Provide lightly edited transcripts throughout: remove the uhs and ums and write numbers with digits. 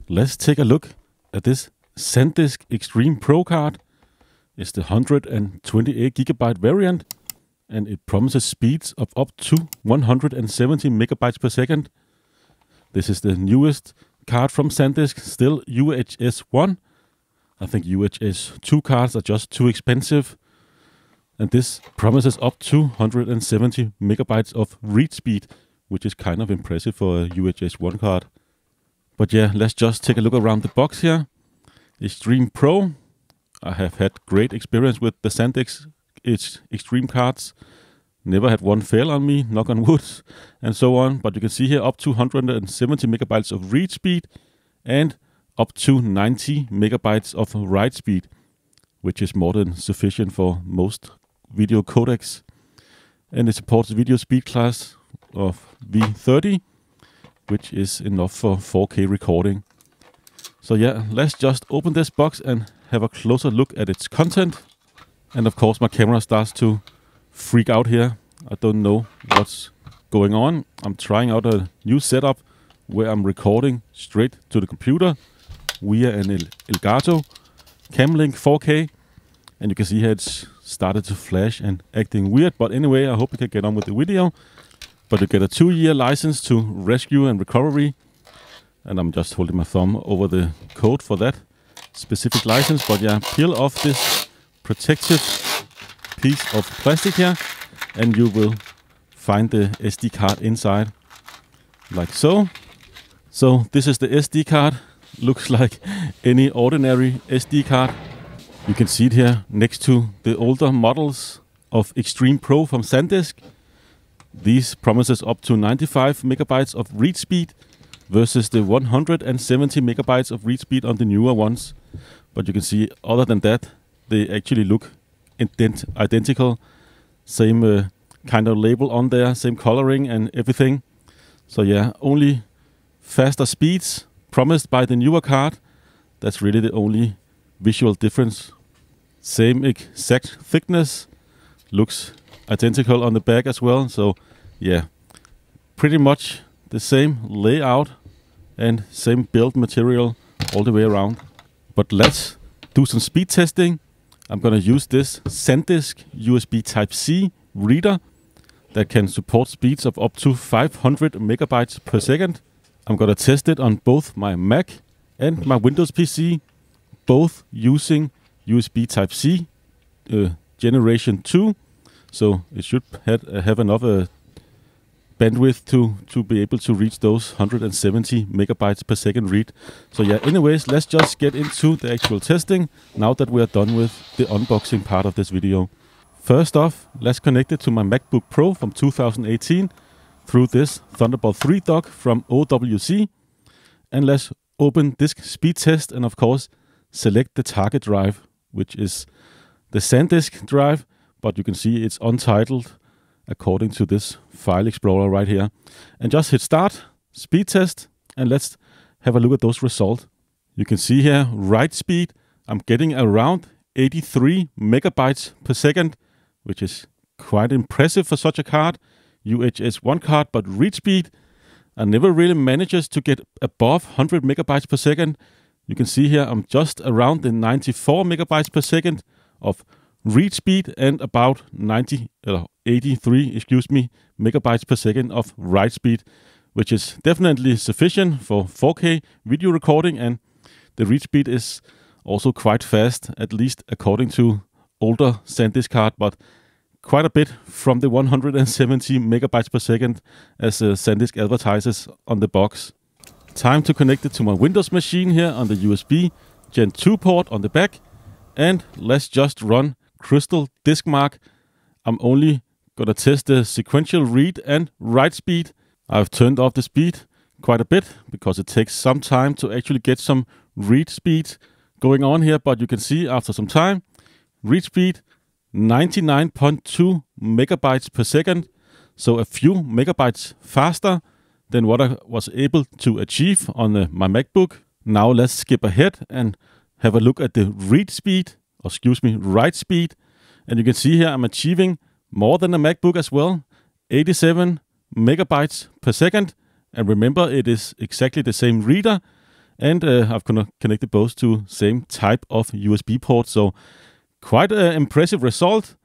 Let's take a look at this SanDisk Extreme Pro card. It's the 128GB variant, and it promises speeds of up to 170 megabytes per second. This is the newest card from SanDisk, still UHS 1. I think UHS 2 cards are just too expensive. And this promises up to 170 megabytes of read speed, which is kind of impressive for a UHS 1 card. But yeah, let's just take a look around the box here. Extreme Pro. I have had great experience with the SanDisk Extreme cards. Never had one fail on me, knock on wood, and so on. But you can see here up to 170 megabytes of read speed and up to 90 megabytes of write speed, which is more than sufficient for most video codecs. And it supports video speed class of V30, which is enough for 4K recording. So yeah, let's just open this box and have a closer look at its content. And of course my camera starts to freak out here. I don't know what's going on. I'm trying out a new setup where I'm recording straight to the computer via an Elgato Camlink 4K. And you can see here it's started to flash and acting weird. But anyway, I hope you can get on with the video. But you get a 2-year license to rescue and recovery. And I'm just holding my thumb over the code for that specific license. But yeah, peel off this protective piece of plastic here, and you will find the SD card inside, like so. So this is the SD card. Looks like any ordinary SD card. You can see it here next to the older models of Extreme Pro from SanDisk. These promises up to 95 megabytes of read speed versus the 170 megabytes of read speed on the newer ones. But you can see, other than that, they actually look identical. Same kind of label on there, same coloring and everything. So yeah, only faster speeds promised by the newer card. That's really the only visual difference. Same exact thickness, looks identical on the back as well. So yeah, pretty much the same layout and same build material all the way around. But let's do some speed testing. I'm gonna use this SanDisk USB Type-C reader that can support speeds of up to 500 megabytes per second. I'm gonna test it on both my Mac and my Windows PC, both using USB Type-C Generation 2. So it should have enough bandwidth to be able to reach those 170 megabytes per second read. So yeah, anyways, let's just get into the actual testing now that we are done with the unboxing part of this video. First off, let's connect it to my MacBook Pro from 2018 through this Thunderbolt 3 dock from OWC. And let's open disk speed test and of course select the target drive, which is the SanDisk drive, but you can see it's untitled according to this file explorer right here. And just hit start, speed test, and let's have a look at those results. You can see here, write speed, I'm getting around 83 megabytes per second, which is quite impressive for such a card, UHS 1 card, but read speed, I never really manages to get above 100 megabytes per second. You can see here, I'm just around the 94 megabytes per second of read speed and about 83 megabytes per second of write speed, which is definitely sufficient for 4K video recording, and the read speed is also quite fast, at least according to older SanDisk card, but quite a bit from the 170 megabytes per second as SanDisk advertises on the box. Time to connect it to my Windows machine here on the USB Gen 2 port on the back, and let's just run Crystal Disk Mark. I'm only gonna test the sequential read and write speed. I've turned off the speed quite a bit because it takes some time to actually get some read speed going on here, but you can see after some time, read speed 99.2 megabytes per second, so a few megabytes faster than what I was able to achieve on my MacBook. Now let's skip ahead and have a look at the read speed, or excuse me, write speed. And you can see here I'm achieving more than a MacBook as well, 87 megabytes per second. And remember, it is exactly the same reader And I've connected both to same type of USB port. So quite an impressive result.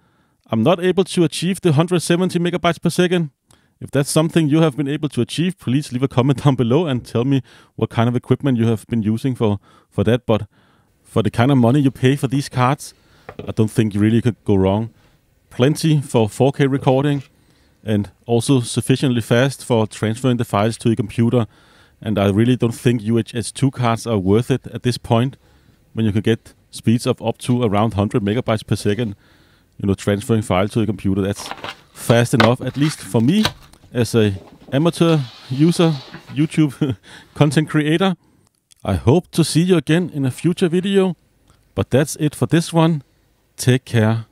I'm not able to achieve the 170 megabytes per second. If that's something you have been able to achieve, please leave a comment down below and tell me what kind of equipment you have been using for that. But for the kind of money you pay for these cards, I don't think you really could go wrong. Plenty for 4K recording and also sufficiently fast for transferring the files to your computer. And I really don't think UHS-2 cards are worth it at this point when you can get speeds of up to around 100 megabytes per second. You know, transferring files to your computer, that's fast enough, at least for me as a amateur user, YouTube content creator. I hope to see you again in a future video, but that's it for this one. Take care.